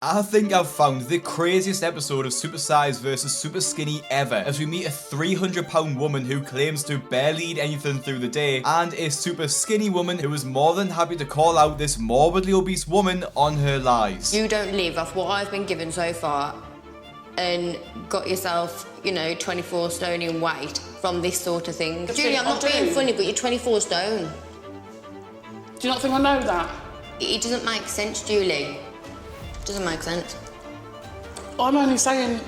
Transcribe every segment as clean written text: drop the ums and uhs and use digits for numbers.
I think I've found the craziest episode of Supersize vs Superskinny ever, as we meet a 300-pound woman who claims to barely eat anything through the day, and a super skinny woman who is more than happy to call out this morbidly obese woman on her lies. You don't live off what I've been given so far and got yourself, you know, 24 stone in weight from this sort of thing. Julie, I'm not being funny, but you're 24 stone. Do you not think I know that? It doesn't make sense, Julie. Doesn't make sense. I'm only saying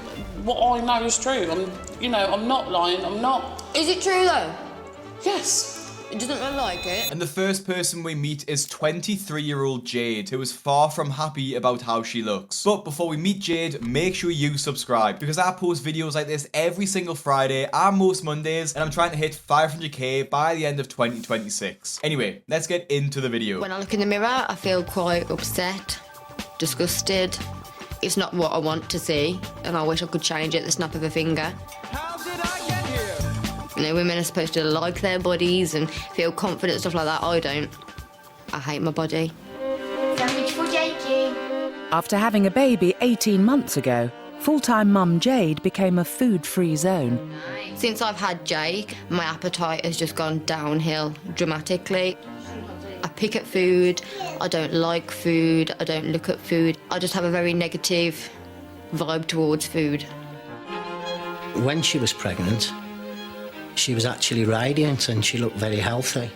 what I know is true. I'm not lying, I'm not... Is it true, though? Yes. It doesn't look like it. And the first person we meet is 23-year-old Jade, who is far from happy about how she looks. But before we meet Jade, make sure you subscribe, because I post videos like this every single Friday and most Mondays, and I'm trying to hit 500k by the end of 2026. Anyway, let's get into the video. When I look in the mirror, I feel quite upset, disgusted. It's not what I want to see, and I wish I could change it at the snap of a finger. How did I get here? You know, women are supposed to like their bodies and feel confident, stuff like that. I don't. I hate my body. Sandwich for Jakey. After having a baby 18 months ago, full-time mum Jade became a food-free zone. Since I've had Jake, my appetite has just gone downhill dramatically. I pick at food, I don't like food, I don't look at food. I just have a very negative vibe towards food. When she was pregnant, she was actually radiant and she looked very healthy.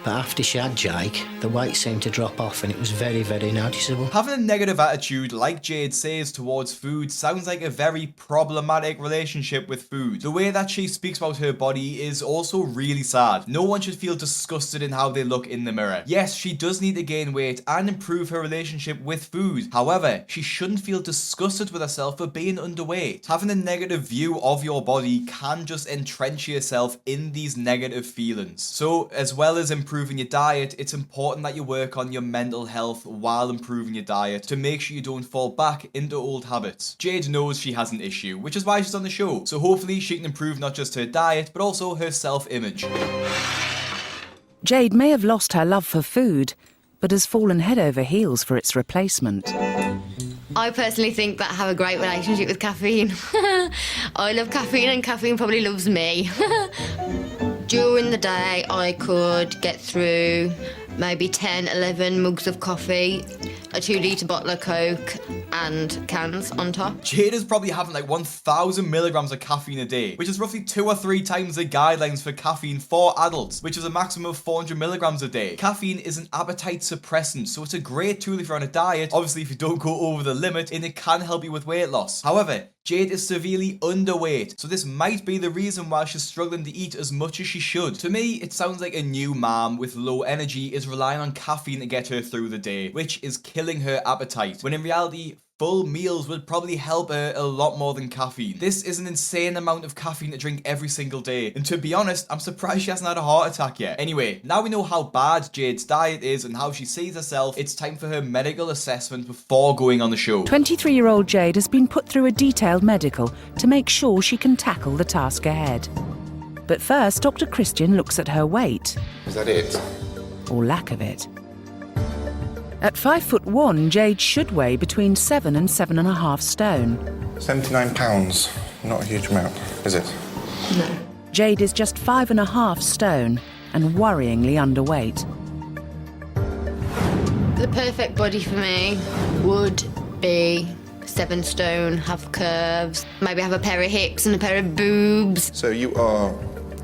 But after she had Jake, the weight seemed to drop off and it was very, very noticeable. Having a negative attitude, like Jade says, towards food sounds like a very problematic relationship with food. The way that she speaks about her body is also really sad. No one should feel disgusted in how they look in the mirror. Yes, she does need to gain weight and improve her relationship with food. However, she shouldn't feel disgusted with herself for being underweight. Having a negative view of your body can just entrench yourself in these negative feelings. So, as well as improving your diet, it's important that you work on your mental health while improving your diet to make sure you don't fall back into old habits. Jade knows she has an issue, which is why she's on the show, so hopefully she can improve not just her diet but also her self-image. Jade may have lost her love for food, but has fallen head over heels for its replacement. I personally think that I have a great relationship with caffeine. I love caffeine and caffeine probably loves me. During the day, I could get through maybe 10, 11 mugs of coffee, a 2-litre bottle of Coke, and cans on top. Jade is probably having like 1,000 milligrams of caffeine a day, which is roughly 2 or 3 times the guidelines for caffeine for adults, which is a maximum of 400 milligrams a day. Caffeine is an appetite suppressant, so it's a great tool if you're on a diet, obviously if you don't go over the limit, and it can help you with weight loss. However, Jade is severely underweight, so this might be the reason why she's struggling to eat as much as she should. To me, it sounds like a new mom with low energy is relying on caffeine to get her through the day, which is killing her appetite, when in reality, full meals would probably help her a lot more than caffeine. This is an insane amount of caffeine to drink every single day, and to be honest, I'm surprised she hasn't had a heart attack yet. Anyway, now we know how bad Jade's diet is and how she sees herself, it's time for her medical assessment before going on the show. 23-year-old Jade has been put through a detailed medical to make sure she can tackle the task ahead. But first, Dr. Christian looks at her weight. Is that it? Or lack of it. At 5'1", Jade should weigh between 7 and 7.5 stone. 79 pounds. Not a huge amount, is it? No. Jade is just 5.5 stone and worryingly underweight. The perfect body for me would be 7 stone, have curves, maybe have a pair of hips and a pair of boobs. So you are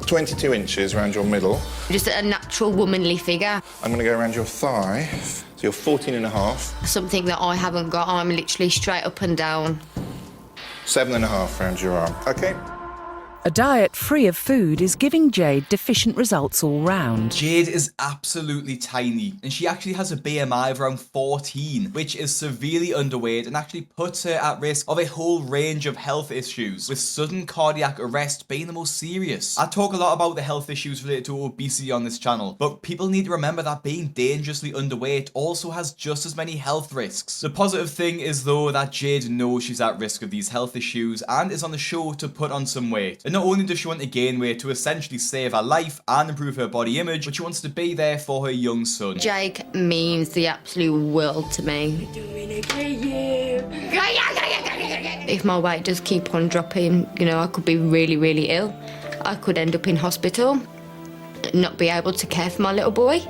22 inches around your middle. Just a natural womanly figure. I'm going to go around your thigh. So you're 14 and a half. Something that I haven't got. I'm literally straight up and down. 7 and a half around your arm. Okay. A diet free of food is giving Jade deficient results all round. Jade is absolutely tiny, and she actually has a BMI of around 14, which is severely underweight and actually puts her at risk of a whole range of health issues, with sudden cardiac arrest being the most serious. I talk a lot about the health issues related to obesity on this channel, but people need to remember that being dangerously underweight also has just as many health risks. The positive thing is though that Jade knows she's at risk of these health issues and is on the show to put on some weight. And not only does she want to gain weight to essentially save her life and improve her body image, but she wants to be there for her young son. Jake means the absolute world to me. If my weight does keep on dropping, you know, I could be really, really ill. I could end up in hospital, not be able to care for my little boy.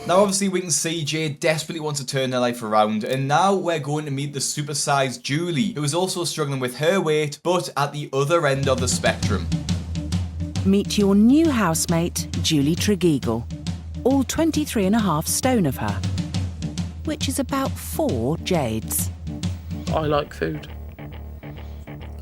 Now obviously we can see Jade desperately wants to turn her life around, and now we're going to meet the supersized Julie, who is also struggling with her weight, but at the other end of the spectrum. Meet your new housemate, Julie Tregeagle, all 23.5 stone of her, which is about 4 Jades. I like food.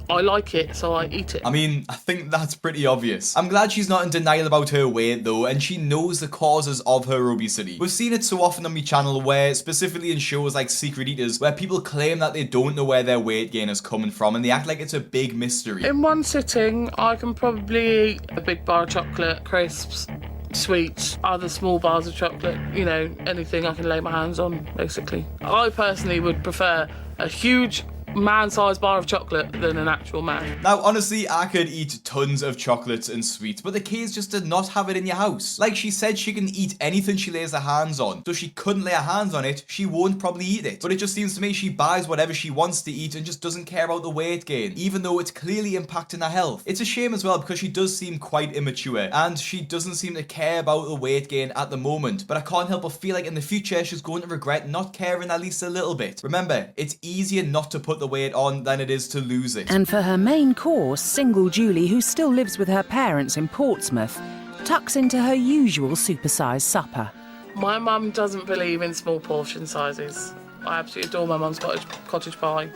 I like it, so I eat it. I mean, I think that's pretty obvious. I'm glad she's not in denial about her weight though, and she knows the causes of her obesity. We've seen it so often on my channel where, specifically in shows like Secret Eaters, where people claim that they don't know where their weight gain is coming from and they act like it's a big mystery. In one sitting, I can probably eat a big bar of chocolate, crisps, sweets, other small bars of chocolate, you know, anything I can lay my hands on, basically. I personally would prefer a huge man-sized bar of chocolate than an actual man. Now, honestly, I could eat tons of chocolates and sweets, but the key is just to not have it in your house. Like she said, she can eat anything she lays her hands on, so she couldn't lay her hands on it, she won't probably eat it. But it just seems to me she buys whatever she wants to eat and just doesn't care about the weight gain, even though it's clearly impacting her health. It's a shame as well because she does seem quite immature, and she doesn't seem to care about the weight gain at the moment, but I can't help but feel like in the future she's going to regret not caring at least a little bit. Remember, it's easier not to put the weight on than it is to lose it. And for her main course, single Julie, who still lives with her parents in Portsmouth, tucks into her usual supersized supper. My mum doesn't believe in small portion sizes. I absolutely adore my mum's cottage pie.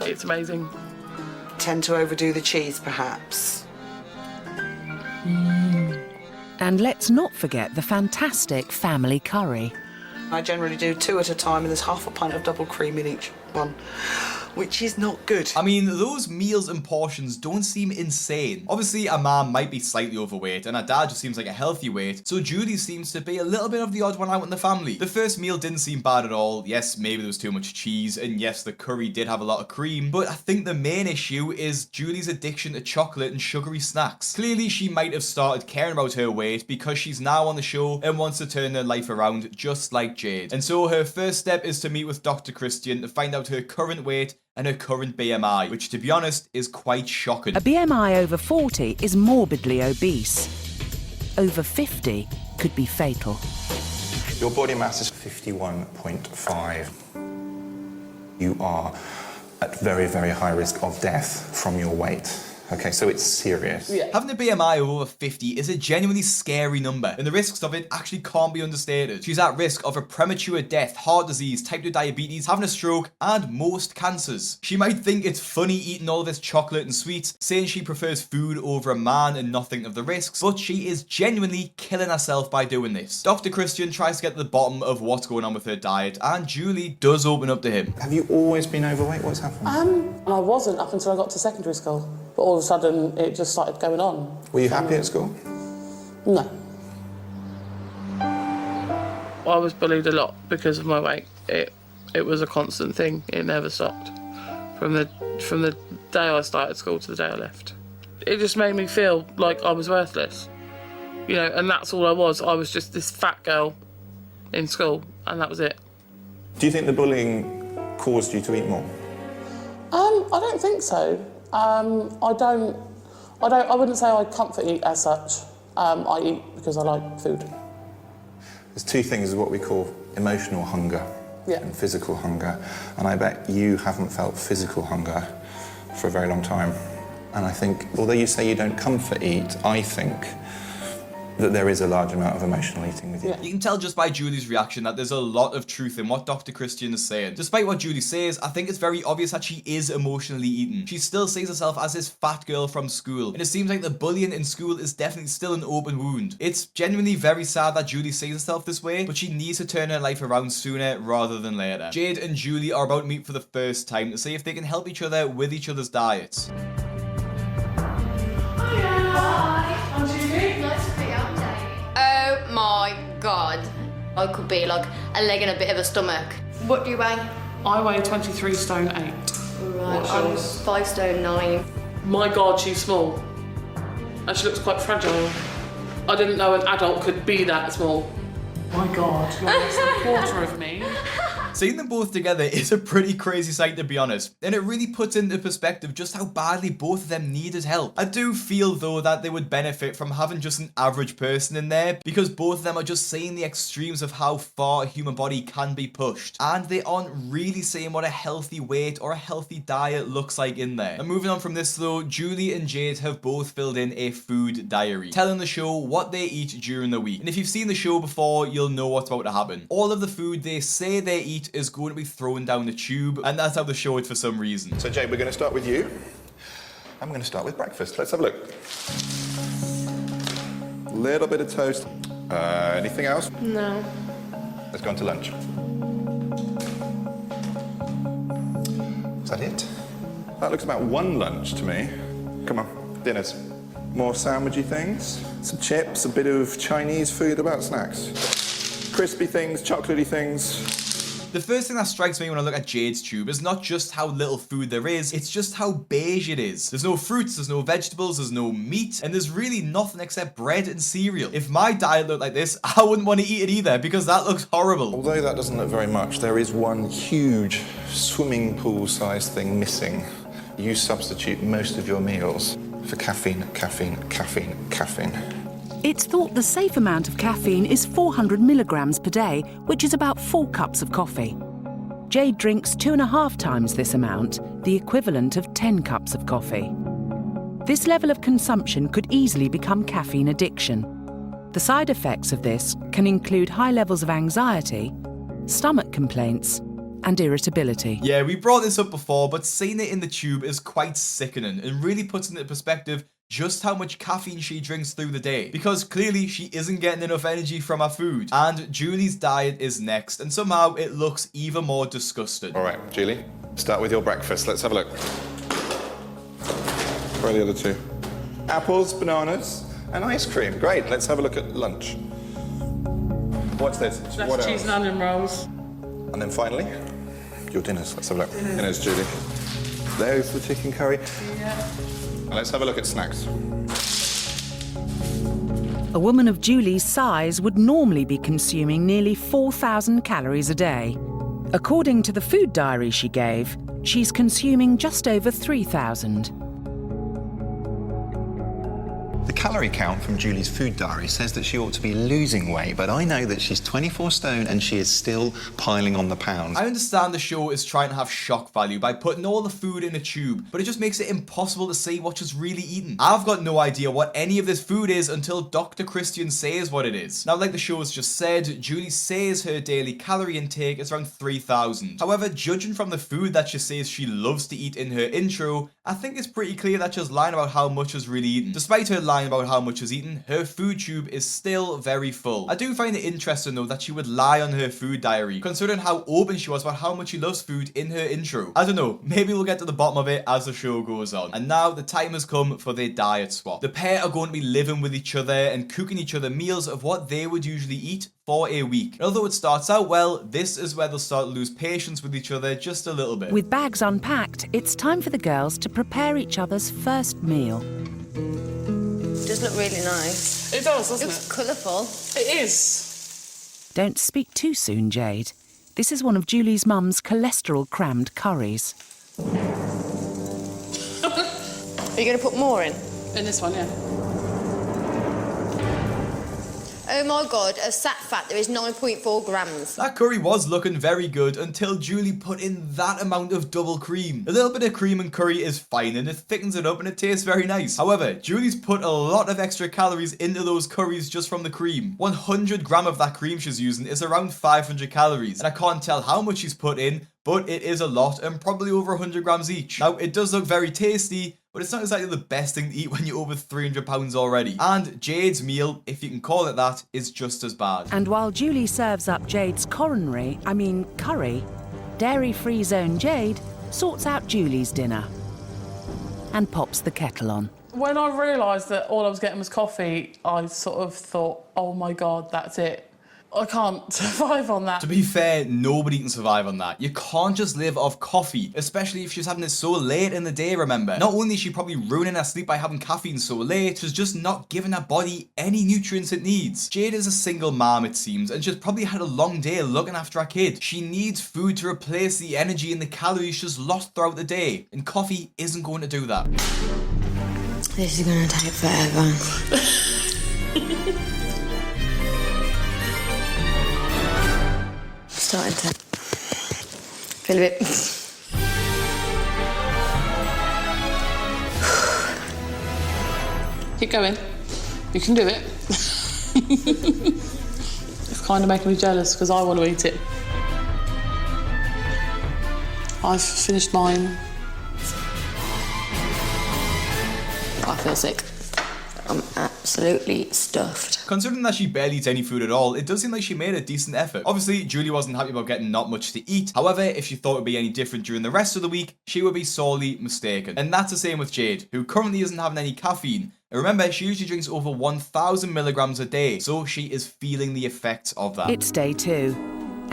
It's amazing. Tend to overdo the cheese, perhaps. And let's not forget the fantastic family curry. I generally do 2 at a time, and there's half a pint of double cream in each one, which is not good. I mean, those meals and portions don't seem insane. Obviously, our mom might be slightly overweight, and our dad just seems like a healthy weight, so Julie seems to be a little bit of the odd one out in the family. The first meal didn't seem bad at all. Yes, maybe there was too much cheese, and yes, the curry did have a lot of cream, but I think the main issue is Julie's addiction to chocolate and sugary snacks. Clearly, she might have started caring about her weight because she's now on the show and wants to turn her life around just like Jade. And so her first step is to meet with Dr. Christian to find out her current weight and her current BMI, which to be honest is quite shocking. A BMI over 40 is morbidly obese. Over 50 could be fatal. Your body mass is 51.5. You are at very, very high risk of death from your weight. Okay, so it's serious. Yeah. Having a BMI of over 50 is a genuinely scary number, and the risks of it actually can't be understated. She's at risk of a premature death, heart disease, type 2 diabetes, having a stroke, and most cancers. She might think it's funny eating all this chocolate and sweets, saying she prefers food over a man and not think of the risks, but she is genuinely killing herself by doing this. Dr. Christian tries to get to the bottom of what's going on with her diet, and Julie does open up to him. Have you always been overweight? What's happened? And I wasn't up until I got to secondary school. But all of a sudden, it just started going on. Were you happy at school? No. I was bullied a lot because of my weight. It was a constant thing. It never stopped. From the day I started school to the day I left. It just made me feel like I was worthless. You know, and that's all I was. I was just this fat girl in school, and that was it. Do you think the bullying caused you to eat more? I don't think so. I wouldn't say I comfort eat as such. I eat because I like food. There's 2 things, what we call emotional hunger and physical hunger. And I bet you haven't felt physical hunger for a very long time. And I think, although you say you don't comfort eat, I think that there is a large amount of emotional eating with you. You can tell just by Julie's reaction that there's a lot of truth in what Dr. Christian is saying. Despite what Julie says, I think it's very obvious that she is emotionally eaten. She still sees herself as this fat girl from school, and it seems like the bullying in school is definitely still an open wound. It's genuinely very sad that Julie sees herself this way, but she needs to turn her life around sooner rather than later. Jade and Julie are about to meet for the first time to see if they can help each other with each other's diets. Oh my god. I could be like a leg and a bit of a stomach. What do you weigh? I weigh 23 stone 8. Right, What's I'm yours? 5 stone 9. My God, she's small. And she looks quite fragile. I didn't know an adult could be that small. My God, you're less than a quarter of me. Seeing them both together is a pretty crazy sight, to be honest, and it really puts into perspective just how badly both of them needed help. I do feel though that they would benefit from having just an average person in there, because both of them are just seeing the extremes of how far a human body can be pushed, and they aren't really saying what a healthy weight or a healthy diet looks like in there. And moving on from this though, Julie and Jade have both filled in a food diary, telling the show what they eat during the week. And if you've seen the show before, you'll know what's about to happen. All of the food they say they eat is going to be thrown down the tube, and that's how they show it for some reason. So Jade, we're going to start with you. I'm going to start with breakfast. Let's have a look. Little bit of toast. Anything else? No. Let's go on to lunch. Is that it? That looks about one lunch to me. Come on, dinners. More sandwichy things. Some chips, a bit of Chinese food, about snacks. Crispy things, chocolatey things. The first thing that strikes me when I look at Jade's tube is not just how little food there is, it's just how beige it is. There's no fruits, there's no vegetables, there's no meat, and there's really nothing except bread and cereal. If my diet looked like this, I wouldn't want to eat it either, because that looks horrible. Although that doesn't look very much, there is one huge swimming pool-sized thing missing. You substitute most of your meals for caffeine, caffeine, caffeine, caffeine. It's thought the safe amount of caffeine is 400 milligrams per day, which is about 4 cups of coffee. Jade drinks 2.5 times this amount, the equivalent of 10 cups of coffee. This level of consumption could easily become caffeine addiction. The side effects of this can include high levels of anxiety, stomach complaints, and irritability. Yeah, we brought this up before, but seeing it in the tube is quite sickening and really puts into perspective just how much caffeine she drinks through the day, because clearly she isn't getting enough energy from her food. And Julie's diet is next, and somehow it looks even more disgusting. All right, Julie, start with your breakfast. Let's have a look. Where are the other two? Apples, bananas, and ice cream. Great, let's have a look at lunch. What's this? That's What cheese else? and onion rolls. And then finally, your dinners. Let's have a look. Dinners, Julie. There's the chicken curry. Yeah. And let's have a look at snacks. A woman of Julie's size would normally be consuming nearly 4,000 calories a day. According to the food diary she gave, she's consuming just over 3,000. The calorie count from Julie's food diary says that she ought to be losing weight, but I know that she's 24 stone and she is still piling on the pounds. I understand the show is trying to have shock value by putting all the food in a tube, but it just makes it impossible to see what she's really eating. I've got no idea what any of this food is until Dr. Christian says what it is. Now, like the show has just said, Julie says her daily calorie intake is around 3,000. However, judging from the food that she says she loves to eat in her intro, I think it's pretty clear that she's lying about how much she's really eaten. Despite her lying about how much she's eaten, her food tube is still very full. I do find it interesting though that she would lie on her food diary, considering how open she was about how much she loves food in her intro. I don't know, maybe we'll get to the bottom of it as the show goes on. And now the time has come for their diet swap. The pair are going to be living with each other and cooking each other meals of what they would usually eat for a week. And although it starts out well, this is where they'll start to lose patience with each other just a little bit. With bags unpacked, it's time for the girls to prepare each other's first meal. It does look really nice. It does, doesn't Looks it? colourful. It is. Don't speak too soon, Jade. This is one of Julie's mum's cholesterol-crammed curries. Are you going to put more in? In this one, yeah. Oh my God, of sat fat there is 9.4 grams. That curry was looking very good until Julie put in that amount of double cream. A little bit of cream and curry is fine and it thickens it up and it tastes very nice. However, Julie's put a lot of extra calories into those curries just from the cream. 100 gram of that cream she's using is around 500 calories. And I can't tell how much she's put in, but it is a lot and probably over 100 grams each. Now, it does look very tasty, but it's not exactly the best thing to eat when you're over 300 pounds already. And Jade's meal, if you can call it that, is just as bad. And while Julie serves up Jade's curry, dairy-free zone Jade sorts out Julie's dinner and pops the kettle on. When I realised that all I was getting was coffee, I sort of thought, oh my God, that's it. I can't survive on that. To be fair, nobody can survive on that. You can't just live off coffee, especially if she's having it so late in the day, remember. Not only is she probably ruining her sleep by having caffeine so late, she's just not giving her body any nutrients it needs. Jade is a single mom, it seems, and she's probably had a long day looking after her kid. She needs food to replace the energy and the calories she's lost throughout the day, and coffee isn't going to do that. This is gonna take forever. Starting to feel a bit. Keep going. You can do it. It's kind of making me jealous because I want to eat it. I've finished mine. I feel sick. I'm absolutely stuffed. Considering that she barely eats any food at all, it does seem like she made a decent effort. Obviously, Julie wasn't happy about getting not much to eat. However, if she thought it would be any different during the rest of the week, she would be sorely mistaken. And that's the same with Jade, who currently isn't having any caffeine. And remember, she usually drinks over 1,000 milligrams a day, so she is feeling the effects of that. It's day 2,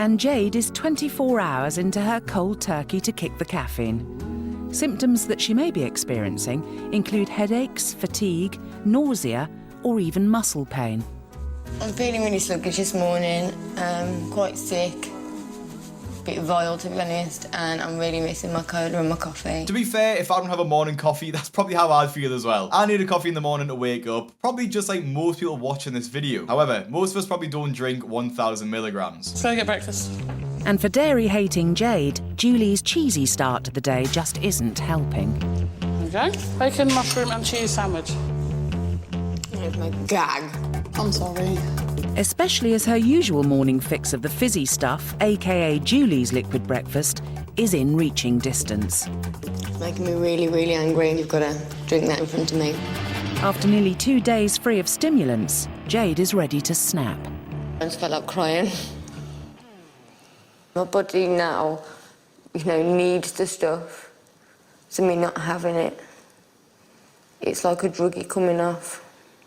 and Jade is 24 hours into her cold turkey to kick the caffeine. Symptoms that she may be experiencing include headaches, fatigue, nausea, or even muscle pain. I'm feeling really sluggish this morning, quite sick, a bit vile to be honest, and I'm really missing my cola and my coffee. To be fair, if I don't have a morning coffee, that's probably how I'd feel as well. I need a coffee in the morning to wake up, probably just like most people watching this video. However, most of us probably don't drink 1,000 milligrams. Let's go get breakfast. And for dairy-hating Jade, Julie's cheesy start to the day just isn't helping. Okay. Bacon, mushroom and cheese sandwich. There's my gag. I'm sorry. Especially as her usual morning fix of the fizzy stuff, aka Julie's liquid breakfast, is in reaching distance. It's making me really, really angry and you've got to drink that in front of me. After nearly 2 days free of stimulants, Jade is ready to snap. I just felt like crying. My body now, needs the stuff. So me not having it, it's like a druggie coming off.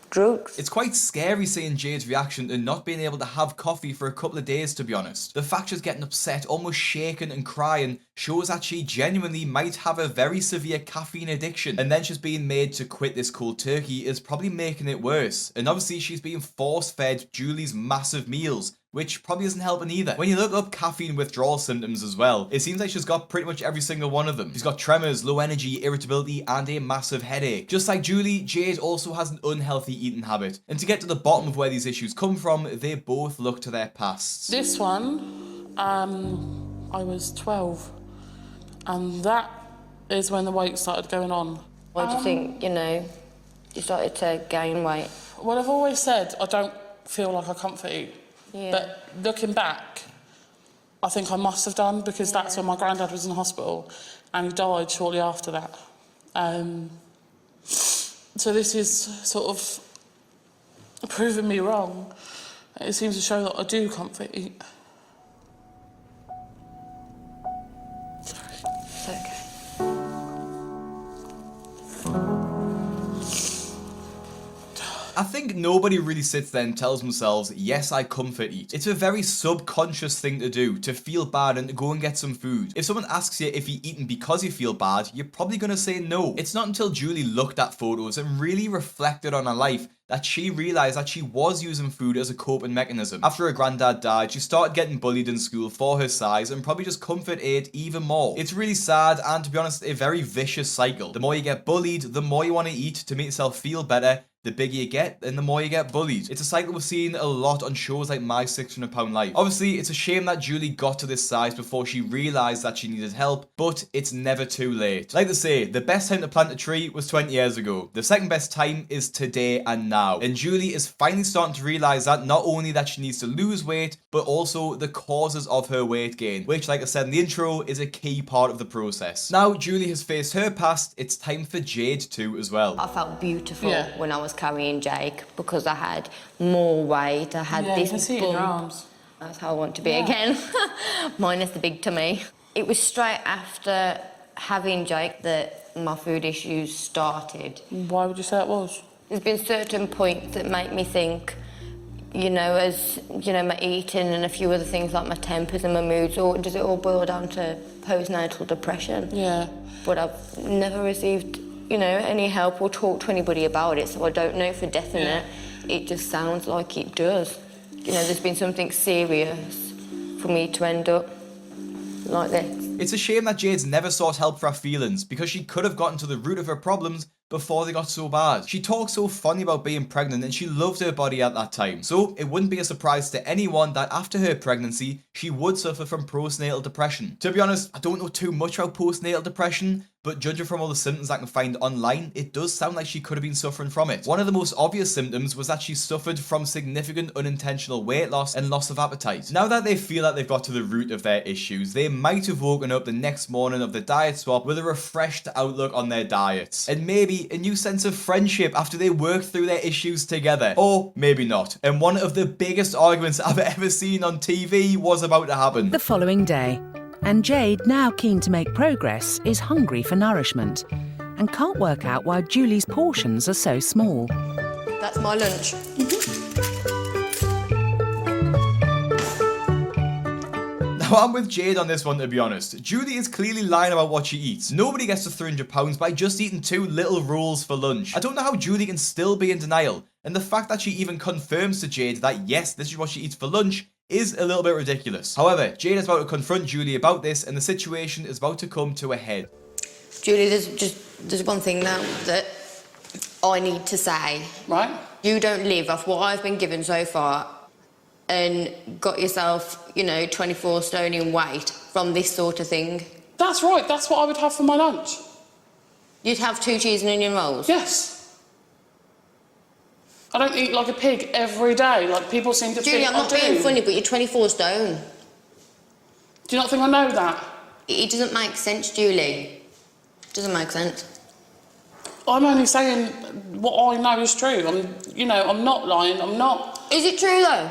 Drugs. It's quite scary seeing Jade's reaction to not being able to have coffee for a couple of days, to be honest. The fact she's getting upset, almost shaking and crying, shows that she genuinely might have a very severe caffeine addiction. And then she's being made to quit this cold turkey is probably making it worse. And obviously she's being force-fed Julie's massive meals, which probably isn't helping either. When you look up caffeine withdrawal symptoms as well, it seems like she's got pretty much every single one of them. She's got tremors, low energy, irritability, and a massive headache. Just like Julie, Jade also has an unhealthy eating habit. And to get to the bottom of where these issues come from, they both look to their pasts. This one, I was 12. And that is when the weight started going on. Why do you think, you started to gain weight? Well, I've always said I don't feel like I comfort eat. Yeah. But looking back, I think I must have done because that's when my granddad was in hospital and he died shortly after that. So this is sort of proving me wrong. It seems to show that I do comfort eat. It's okay. I think nobody really sits there and tells themselves, yes, I comfort eat. It's a very subconscious thing to do, to feel bad and to go and get some food. If someone asks you if you're eating because you feel bad, you're probably going to say no. It's not until Julie looked at photos and really reflected on her life that she realised that she was using food as a coping mechanism. After her granddad died, she started getting bullied in school for her size and probably just comfort ate even more. It's really sad and, to be honest, a very vicious cycle. The more you get bullied, the more you want to eat to make yourself feel better. The bigger you get, and the more you get bullied. It's a cycle we're seeing a lot on shows like My 600 Pound Life. Obviously, it's a shame that Julie got to this size before she realised that she needed help, but it's never too late. Like they say, the best time to plant a tree was 20 years ago. The second best time is today and now. And Julie is finally starting to realise that not only that she needs to lose weight, but also the causes of her weight gain, which, like I said in the intro, is a key part of the process. Now Julie has faced her past, it's time for Jade to as well. I felt beautiful when I was carrying Jake because I had more weight. I had this you can see it in your bump. arms. That's how I want to be again. Minus the big tummy. It was straight after having Jake that my food issues started. Why would you say it was? There's been certain points that make me think you know, as, you know, my eating and a few other things like my tempers and my moods, or does it all boil down to postnatal depression? Yeah. But I've never received, you know, any help or talked to anybody about it, so I don't know for definite. It just sounds like it does. You know, there's been something serious for me to end up like this. It's a shame that Jade's never sought help for her feelings, because she could have gotten to the root of her problems before they got so bad. She talked so funny about being pregnant and she loved her body at that time. So it wouldn't be a surprise to anyone that after her pregnancy, she would suffer from postnatal depression. To be honest, I don't know too much about postnatal depression, but judging from all the symptoms I can find online, it does sound like she could have been suffering from it. One of the most obvious symptoms was that she suffered from significant unintentional weight loss and loss of appetite. Now that they feel that they've got to the root of their issues, they might have woken up the next morning of the diet swap with a refreshed outlook on their diets, and maybe a new sense of friendship after they worked through their issues together. Or maybe not. And one of the biggest arguments I've ever seen on TV was about to happen. The following day, and Jade, now keen to make progress, is hungry for nourishment and can't work out why Julie's portions are so small. That's my lunch. Now, I'm with Jade on this one, to be honest. Julie is clearly lying about what she eats. Nobody gets to 300 pounds by just eating 2 little rolls for lunch. I don't know how Julie can still be in denial, and the fact that she even confirms to Jade that yes, this is what she eats for lunch is a little bit ridiculous. However, Jade is about to confront Julie about this, and the situation is about to come to a head. Julie, there's one thing now that I need to say. Right. You don't live off what I've been given so far and got yourself, you know, 24 stone in weight from this sort of thing. That's right, that's what I would have for my lunch. You'd have 2 cheese and onion rolls? Yes. I don't eat like a pig every day, like people seem to Julie, think I'm not I do. being funny, but you're 24 stone. Do you not think I know that? It doesn't make sense, Julie. It doesn't make sense. I'm only saying what I know is true. I'm not lying, I'm not... Is it true, though?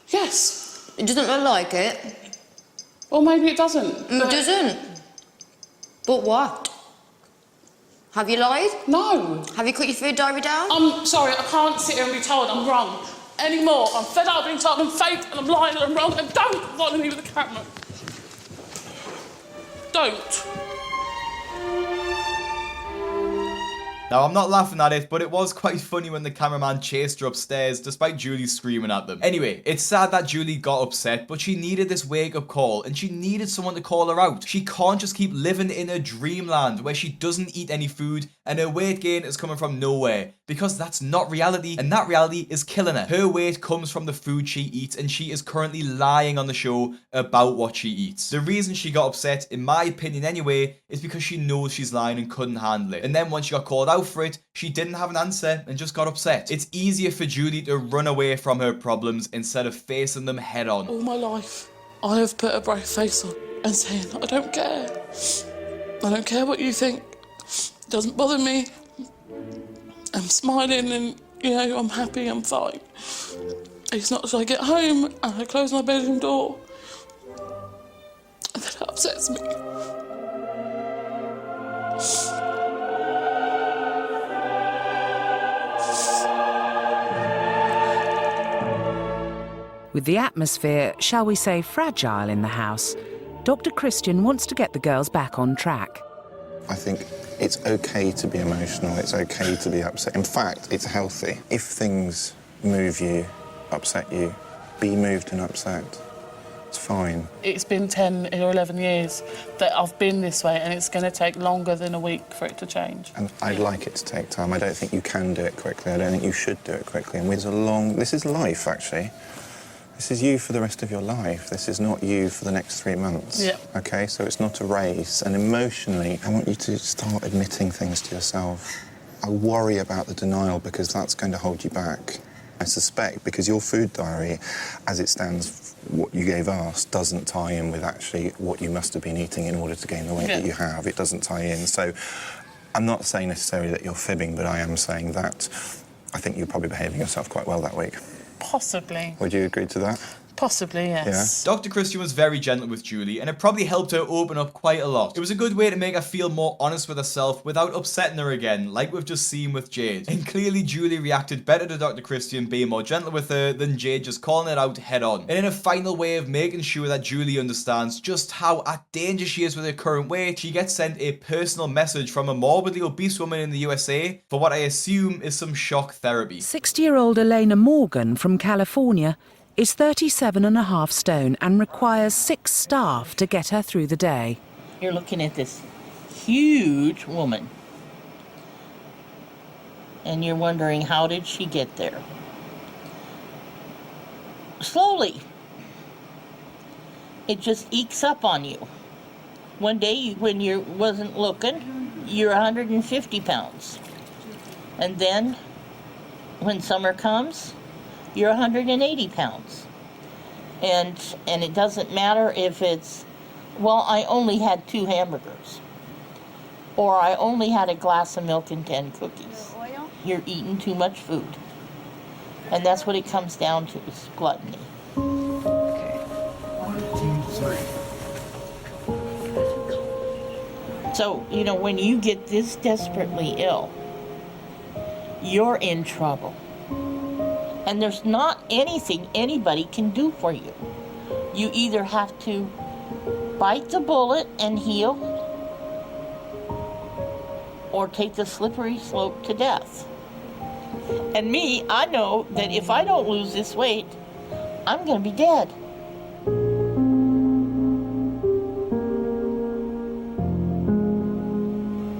Yes. It doesn't look like it. Or maybe it doesn't. It doesn't. But what? Have you lied? No. Have you cut your food diary down? I'm sorry, I can't sit here and be told I'm wrong anymore. I'm fed up being told I'm fake and I'm lying and I'm wrong, and don't bother me with the camera. Don't. Now, I'm not laughing at it, but it was quite funny when the cameraman chased her upstairs despite Julie screaming at them. Anyway, it's sad that Julie got upset, but she needed this wake-up call and she needed someone to call her out. She can't just keep living in a dreamland where she doesn't eat any food and her weight gain is coming from nowhere, because that's not reality, and that reality is killing her. Her weight comes from the food she eats, and she is currently lying on the show about what she eats. The reason she got upset, in my opinion anyway, is because she knows she's lying and couldn't handle it. And then when she got called out for it, she didn't have an answer and just got upset. It's easier for Julie to run away from her problems instead of facing them head on. All my life, I have put a brave face on and saying, I don't care. I don't care what you think. It doesn't bother me. I'm smiling and, you know, I'm happy, I'm fine. It's not till I get home and I close my bedroom door that it upsets me. With the atmosphere, shall we say, fragile in the house, Dr. Christian wants to get the girls back on track. I think it's okay to be emotional, it's okay to be upset. In fact, it's healthy. If things move you, upset you, be moved and upset. It's fine. It's been 10 or 11 years that I've been this way, and it's going to take longer than a week for it to change. And I'd like it to take time. I don't think you can do it quickly. I don't think you should do it quickly. And this is life, actually. This is you for the rest of your life. This is not you for the next 3 months. Yeah. Okay, so it's not a race. And emotionally, I want you to start admitting things to yourself. I worry about the denial because that's going to hold you back. I suspect because your food diary, as it stands, what you gave us, doesn't tie in with actually what you must have been eating in order to gain the weight that you have. It doesn't tie in. So I'm not saying necessarily that you're fibbing, but I am saying that I think you're probably behaving yourself quite well that week. Possibly. Would you agree to that? Possibly, yes. Dr. Christian was very gentle with Julie, and it probably helped her open up quite a lot. It was a good way to make her feel more honest with herself without upsetting her again, like we've just seen with Jade. And clearly Julie reacted better to Dr. Christian being more gentle with her than Jade just calling it out head on. And in a final way of making sure that Julie understands just how at danger she is with her current weight, she gets sent a personal message from a morbidly obese woman in the USA for what I assume is some shock therapy. 60-year-old Elena Morgan from California is 37.5 stone and requires 6 staff to get her through the day. You're looking at this huge woman, and you're wondering, how did she get there? Slowly. It just ekes up on you. One day, when you wasn't looking, you're 150 pounds. And then, when summer comes, you're 180 pounds. And it doesn't matter if it's, well, I only had 2 hamburgers. Or I only had a glass of milk and 10 cookies. You're eating too much food. And that's what it comes down to, is gluttony. So, you know, when you get this desperately ill, you're in trouble. And there's not anything anybody can do for you. You either have to bite the bullet and heal, or take the slippery slope to death. And me, I know that if I don't lose this weight, I'm going to be dead.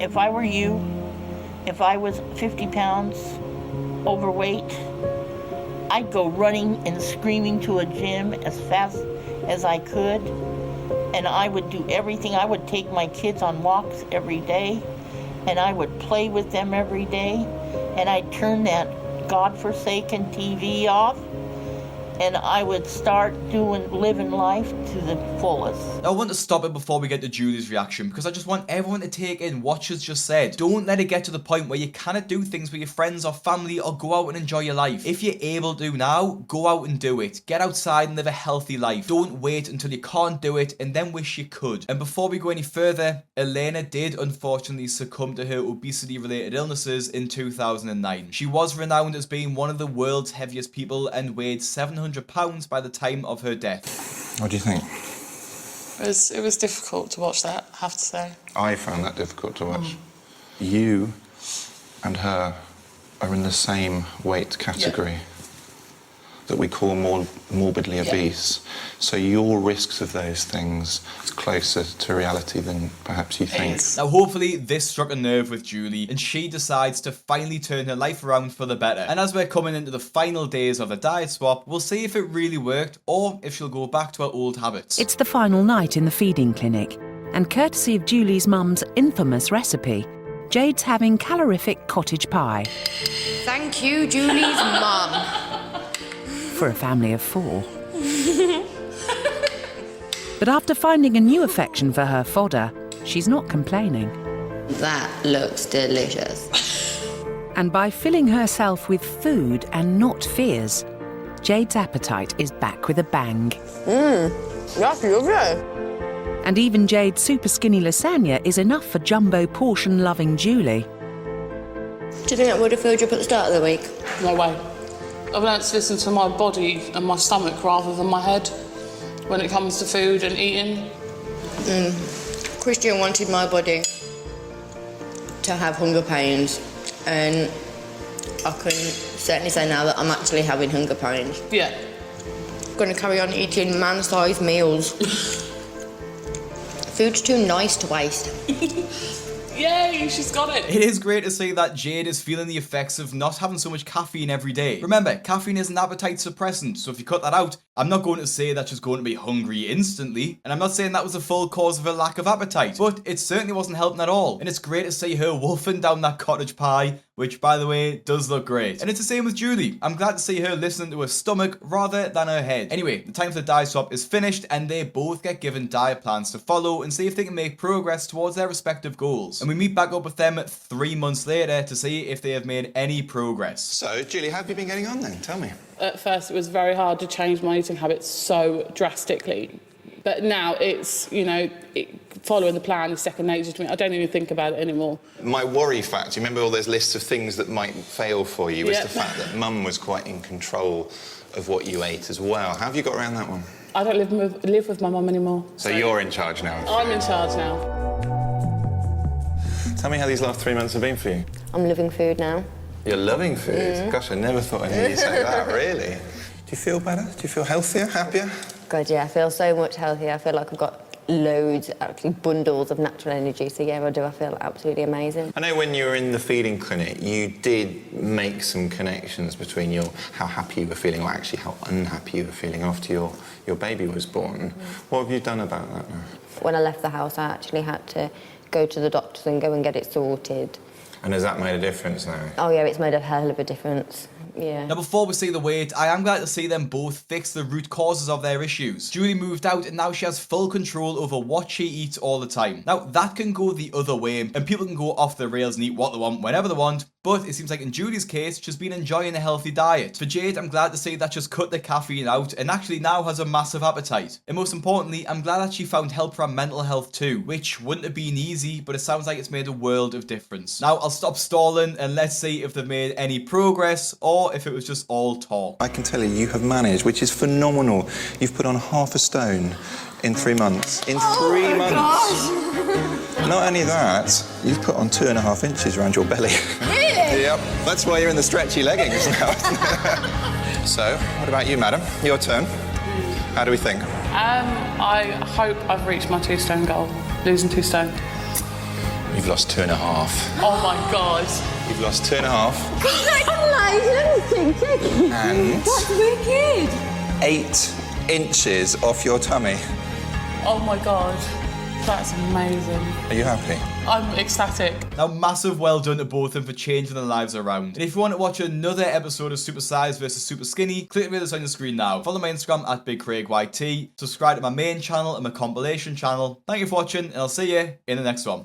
If I were you, if I was 50 pounds overweight, I'd go running and screaming to a gym as fast as I could, and I would do everything. I would take my kids on walks every day, and I would play with them every day, and I'd turn that godforsaken TV off, and I would start living life to the fullest. I want to stop it before we get to Julie's reaction, because I just want everyone to take in what she's just said. Don't let it get to the point where you cannot do things with your friends or family or go out and enjoy your life. If you're able to now, go out and do it. Get outside and live a healthy life. Don't wait until you can't do it and then wish you could. And before we go any further, Elena did unfortunately succumb to her obesity-related illnesses in 2009. She was renowned as being one of the world's heaviest people and weighed 700 pounds by the time of her death. What do you think? It was difficult to watch that, I have to say. I found that difficult to watch. You and her are in the same weight category that we call morbidly obese. So your risks of those things is closer to reality than perhaps you think. Now hopefully this struck a nerve with Julie and she decides to finally turn her life around for the better. And as we're coming into the final days of the diet swap, we'll see if it really worked or if she'll go back to her old habits. It's the final night in the feeding clinic, and courtesy of Julie's mum's infamous recipe, Jade's having calorific cottage pie. Thank you, Julie's mum. For a family of 4. But after finding a new affection for her fodder, she's not complaining. That looks delicious. And by filling herself with food and not fears, Jade's appetite is back with a bang. That's lovely. And even Jade's super skinny lasagna is enough for jumbo portion-loving Julie. Do you think that would have filled you up at the start of the week? No way. I've learned to listen to my body and my stomach rather than my head when it comes to food and eating. Christian wanted my body to have hunger pains, and I can certainly say now that I'm actually having hunger pains. Yeah. I'm going to carry on eating man-sized meals. Food's too nice to waste. Yay, she's got it. It is great to see that Jade is feeling the effects of not having so much caffeine every day. Remember, caffeine is an appetite suppressant, so if you cut that out, I'm not going to say that she's going to be hungry instantly, and I'm not saying that was the full cause of her lack of appetite, but it certainly wasn't helping at all. And it's great to see her wolfing down that cottage pie, which, by the way, does look great. And it's the same with Julie. I'm glad to see her listening to her stomach rather than her head. Anyway, the time for the diet swap is finished, and they both get given diet plans to follow and see if they can make progress towards their respective goals. And we meet back up with them 3 months later to see if they have made any progress. So, Julie, how have you been getting on then? Tell me. At first, it was very hard to change my eating habits so drastically. But now it's, you know, following the plan is second nature to me. I don't even think about it anymore. My worry factor, you remember all those lists of things that might fail for you, was the fact that Mum was quite in control of what you ate as well. How have you got around that one? I don't live with my mum anymore. So you're in charge now? I'm in charge now. Tell me how these last 3 months have been for you. I'm loving food now. You're loving food? Gosh, I never thought I'd hear you say that, really. Do you feel better? Do you feel healthier, happier? God, yeah, I feel so much healthier. I feel like I've got loads, actually bundles of natural energy. So yeah, I do. I feel absolutely amazing. I know when you were in the feeding clinic, you did make some connections between how happy you were feeling or actually how unhappy you were feeling after your baby was born. What have you done about that now? When I left the house, I actually had to go to the doctors and go and get it sorted. And has that made a difference now? Oh yeah, it's made a hell of a difference. Yeah. Now, before we see the weight, I am glad to see them both fix the root causes of their issues. Julie moved out and now she has full control over what she eats all the time. Now, that can go the other way and people can go off the rails and eat what they want whenever they want, but it seems like in Julie's case, she's been enjoying a healthy diet. For Jade, I'm glad to see that she's cut the caffeine out and actually now has a massive appetite. And most importantly, I'm glad that she found help for her mental health too, which wouldn't have been easy, but it sounds like it's made a world of difference. Now, I'll stop stalling and let's see if they've made any progress or if it was just all talk. I can tell you have managed, which is phenomenal. You've put on half a stone in 3 months. In 3 months. Gosh. Not only that, you've put on 2.5 inches around your belly. Really? Yep. That's why you're in the stretchy leggings now. So, what about you, madam? Your turn. How do we think? I hope I've reached my 2 stone goal, losing 2 stone. You've lost 2.5. Oh my God. You've lost 2.5. Congratulations! And That's wicked! 8 inches off your tummy. Oh my God. That's amazing. Are you happy? I'm ecstatic. Now, massive well done to both of them for changing their lives around. And if you want to watch another episode of Supersize VS Superskinny, click the videos on your screen now. Follow my Instagram at BigCraigYT. Subscribe to my main channel and my compilation channel. Thank you for watching, and I'll see you in the next one.